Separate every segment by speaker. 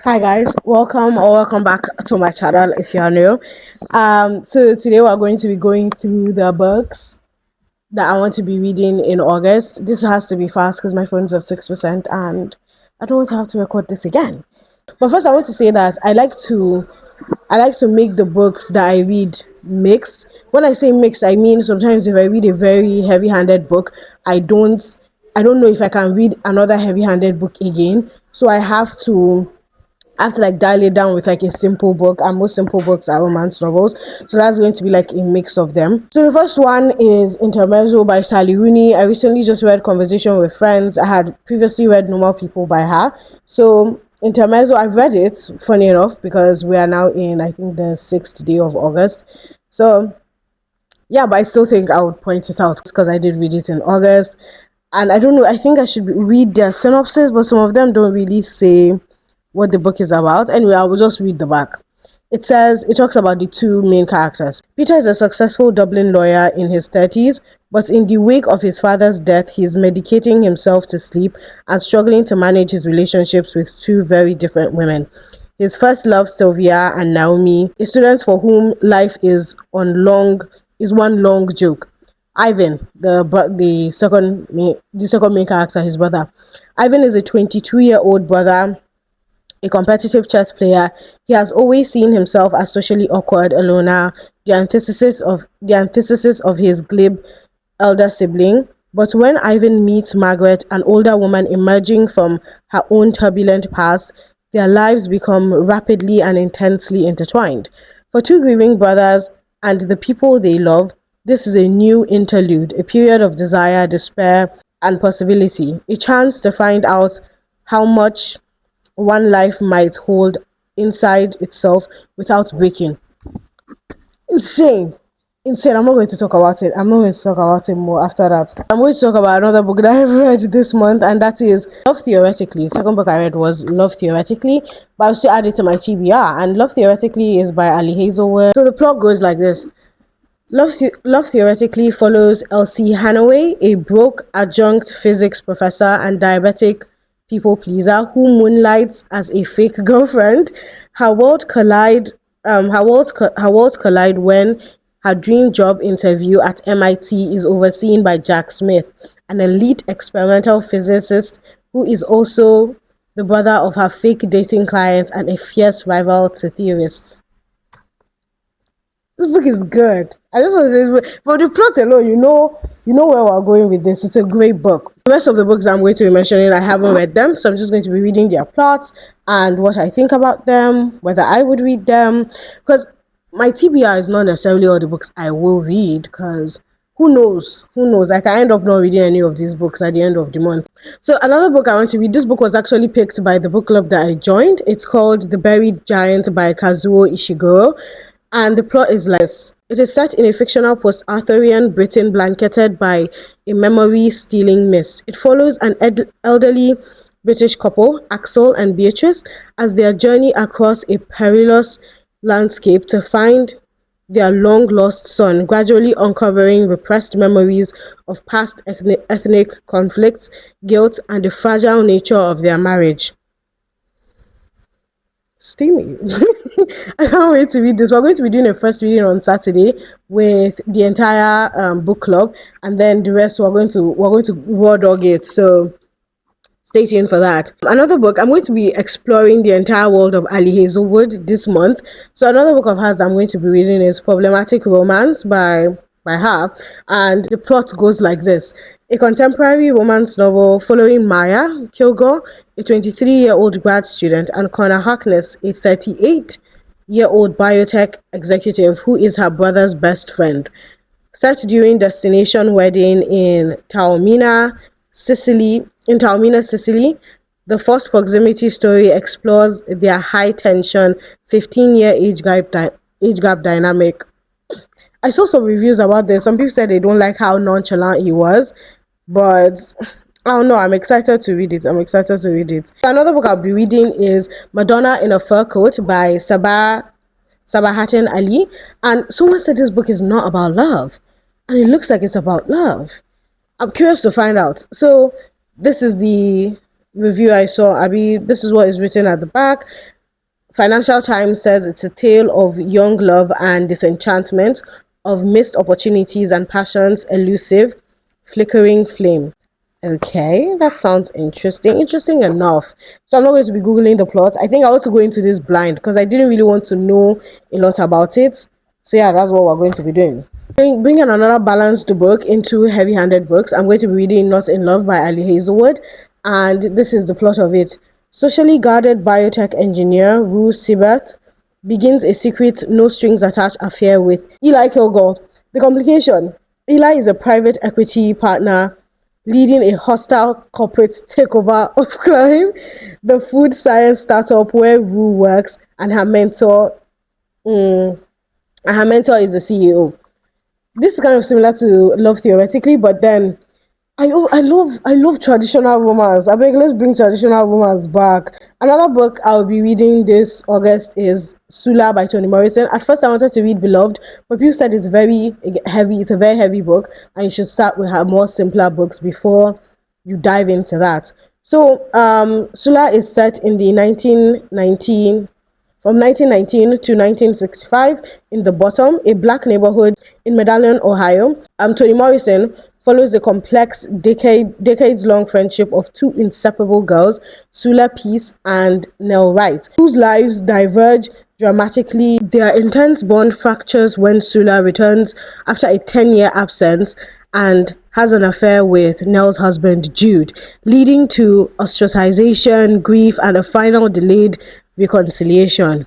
Speaker 1: Hi guys, welcome back to my channel if you are new. So today we're going to be going through the books that I want to be reading in August. This has to be fast because my phone's at 6% and I don't want to have to record this again. But first I want to say that I like to make the books that I read mixed. When I say mixed, I mean sometimes if I read a very heavy-handed book, I don't know if I can read another heavy-handed book again. So I have to like dial it down with like a simple book, and most simple books are romance novels. So that's going to be like a mix of them. So the first one is Intermezzo by Rooney. I recently just read Conversation with Friends. I had previously read Normal People by her. So Intermezzo, I've read it, funny enough, because we are now in, I think, the 6th day of August. So yeah, but I still think I would point it out because I did read it in August. And I don't know, I think I should read their synopsis, but some of them don't really say what the book is about. Anyway, I will just read the back. It talks about the two main characters. Peter is a successful Dublin lawyer in his 30s, but in the wake of his father's death, he is medicating himself to sleep and struggling to manage his relationships with two very different women. His first love, Sylvia and Naomi, is students for whom life is one long joke. Ivan, the second main character, his brother. Ivan is a 22-year-old brother, a competitive chess player. He has always seen himself as socially awkward, a loner, the antithesis of his glib elder sibling. But when Ivan meets Margaret, an older woman emerging from her own turbulent past, their lives become rapidly and intensely intertwined. For two grieving brothers and the people they love, this is a new interlude, a period of desire, despair, and possibility, a chance to find out how much one life might hold inside itself without breaking. Insane. Insane. I'm not going to talk about it. I'm not going to talk about it more after that. I'm going to talk about another book that I've read this month, and that is Love Theoretically. The second book I read was Love Theoretically, but I'll still add it to my TBR. And Love Theoretically is by Ali Hazelwood. So the plot goes like this. Love Theoretically follows Elsie Hanaway, a broke adjunct physics professor and diabetic people pleaser who moonlights as a fake girlfriend. Her world collide. Her worlds collide when her dream job interview at MIT is overseen by Jack Smith, an elite experimental physicist who is also the brother of her fake dating client and a fierce rival to theorists. This book is good. I just want to say, for the plot alone, you know where we're going with this. It's a great book. The rest of the books I'm going to be mentioning, I haven't read them, so I'm just going to be reading their plots and what I think about them, whether I would read them. Because my TBR is not necessarily all the books I will read, because who knows? Who knows? I can end up not reading any of these books at the end of the month. So another book I want to read, this book was actually picked by the book club that I joined. It's called The Buried Giant by Kazuo Ishiguro. And the plot is like this. It is set in a fictional post-Arthurian Britain blanketed by a memory-stealing mist. It follows an elderly British couple, Axel and Beatrice, as their journey across a perilous landscape to find their long-lost son, gradually uncovering repressed memories of past ethnic conflicts, guilt, and the fragile nature of their marriage. Steamy. I can't wait to read this. We're going to be doing a first reading on Saturday with the entire book club, and then the rest we're going to raw dog it. So stay tuned for that. Another book, I'm going to be exploring the entire world of Ali Hazelwood this month. So another book of hers that I'm going to be reading is Problematic Romance by her, and the plot goes like this. A contemporary romance novel following Maya Kilgore, a 23-year-old grad student, and Connor Harkness, a 38-year-old biotech executive who is her brother's best friend. Set during destination wedding in Taormina, Sicily, the first proximity story explores their high-tension 15-year age gap dynamic. I saw some reviews about this. Some people said they don't like how nonchalant he was, but I don't know. I'm excited to read it. Another book I'll be reading is Madonna in a Fur Coat by Sabahattin Ali. And someone said this book is not about love, and it looks like it's about love. I'm curious to find out. So this is the review I saw, Abby, this is what is written at the back. Financial Times says it's a tale of young love and disenchantment, of missed opportunities and passion's elusive, flickering flame. Okay, that sounds interesting. Interesting enough. So I'm not going to be Googling the plot. I think I want to go into this blind because I didn't really want to know a lot about it. So yeah, that's what we're going to be doing. Bringing another balanced book into heavy-handed books, I'm going to be reading Not in Love by Ali Hazelwood. And this is the plot of it. Socially guarded biotech engineer Rue Sibert begins a secret, no-strings-attached affair with Eli Kilgore. The complication: Eli is a private equity partner leading a hostile corporate takeover of Climb, the food science startup where Rue works, and her mentor is the CEO. This is kind of similar to Love theoretically, but then I love traditional romance. I beg, let's bring traditional romance back. Another book I'll be reading this August is Sula by Toni Morrison. At first I wanted to read Beloved, but people said it's very heavy. It's a very heavy book, and you should start with her more simpler books before you dive into that. So Sula is set in the 1919 from 1919 to 1965 in the Bottom, a black neighborhood in Medallion, Ohio. Toni Morrison follows the complex decades-long friendship of two inseparable girls, Sula Peace and Nell Wright, whose lives diverge dramatically. Their intense bond fractures when Sula returns after a 10-year absence and has an affair with Nell's husband, Jude, leading to ostracization, grief, and a final delayed reconciliation.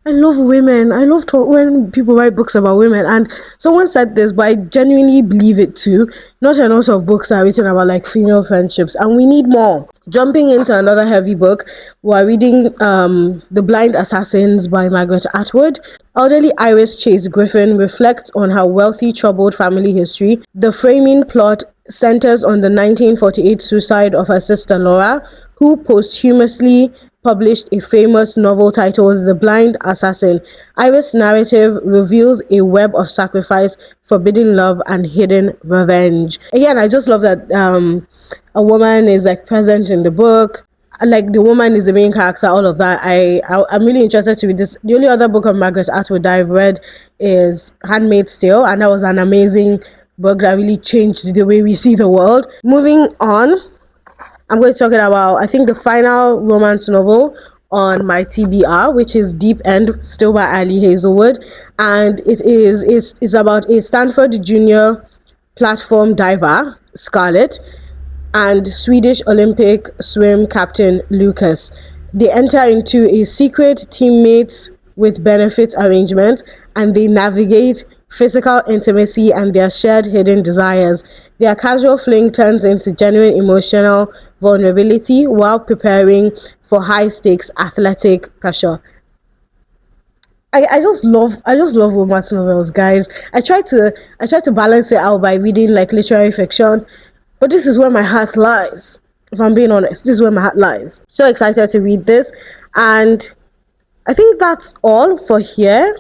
Speaker 1: I love women. I love when people write books about women. And someone said this, but I genuinely believe it too. Not a lot of books are written about like female friendships, and we need more. Jumping into another heavy book, we're reading The Blind Assassins by Margret Atwood. Elderly Iris Chase Griffin reflects on her wealthy, troubled family history. The framing plot centers on the 1948 suicide of her sister Laura, who posthumously published a famous novel titled The Blind Assassin. Iris' narrative reveals a web of sacrifice, forbidden love, and hidden revenge. Again, I just love that a woman is like present in the book. Like the woman is the main character, all of that. I'm really interested to read this. The only other book of Margret Atwood that I've read is Handmaid's Tale, and that was an amazing book that really changed the way we see the world. Moving on, I'm going to talk about, I think, the final romance novel on my TBR, which is Deep End, still by Ali Hazelwood. And it's about a Stanford junior platform diver, Scarlett, and Swedish Olympic swim captain, Lucas. They enter into a secret teammates with benefits arrangement, and they navigate physical intimacy and their shared hidden desires. Their casual fling turns into genuine emotional vulnerability while preparing for high stakes athletic pressure. I just love romance novels, guys. I try to balance it out by reading like literary fiction, but this is where my heart lies. If I'm being honest, this is where my heart lies. So excited to read this, and I think that's all for here.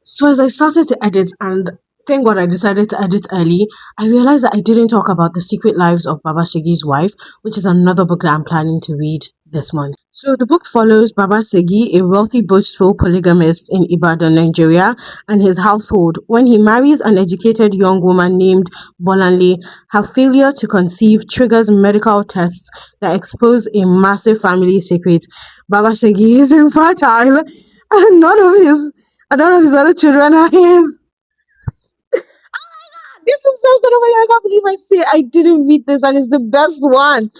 Speaker 1: So as I started to edit, and thank God I decided to edit early, I realized that I didn't talk about The Secret Lives of Baba Segi's Wife, which is another book that I'm planning to read this month. So the book follows Baba Segi, a wealthy, boastful polygamist in Ibadan, Nigeria, and his household when he marries an educated young woman named Bolanle. Her failure to conceive triggers medical tests that expose a massive family secret. Baba Segi is infertile, and none of his other children are his. This is so good. Oh my God, I can't believe I didn't read this, and it's the best one.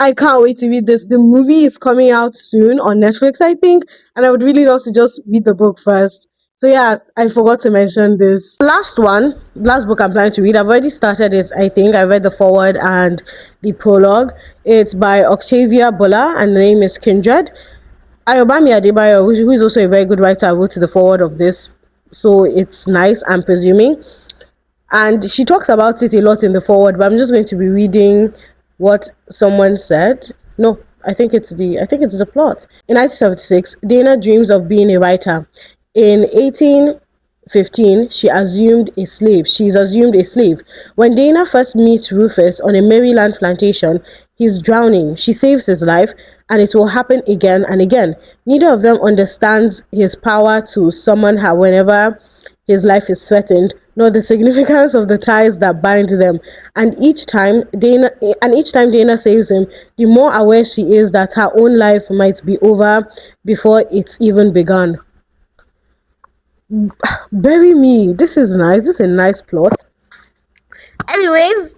Speaker 1: I can't wait to read this. The movie is coming out soon on Netflix, I think, and I would really love to just read the book first. So yeah, I forgot to mention this. Last book I'm planning to read. I've already started it, I think. I read the foreword and the prologue. It's by Octavia Butler, and the name is Kindred. Ayobami Adebayo, who is also a very good writer, wrote the foreword of this, so it's nice, I'm presuming. And she talks about it a lot in the foreword, but I'm just going to be reading what someone said. No, I think it's the plot. In 1976, Dana dreams of being a writer. In 1815, she's assumed a slave. When Dana first meets Rufus on a Maryland plantation, he's drowning. She saves his life, and it will happen again and again. Neither of them understands his power to summon her whenever his life is threatened, nor the significance of the ties that bind them. And each time Dana saves him, the more aware she is that her own life might be over before it's even begun. Bury me. This is nice. This is a nice plot. Anyways,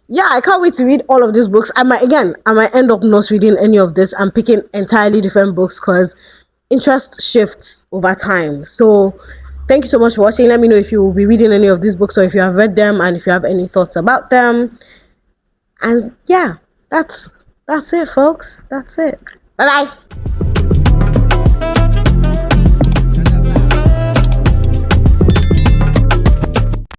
Speaker 1: yeah, I can't wait to read all of these books. I might end up not reading any of this and picking entirely different books because interest shifts over time. So thank you so much for watching. Let me know if you will be reading any of these books or if you have read them and if you have any thoughts about them. And yeah, that's it, folks. That's it. Bye bye.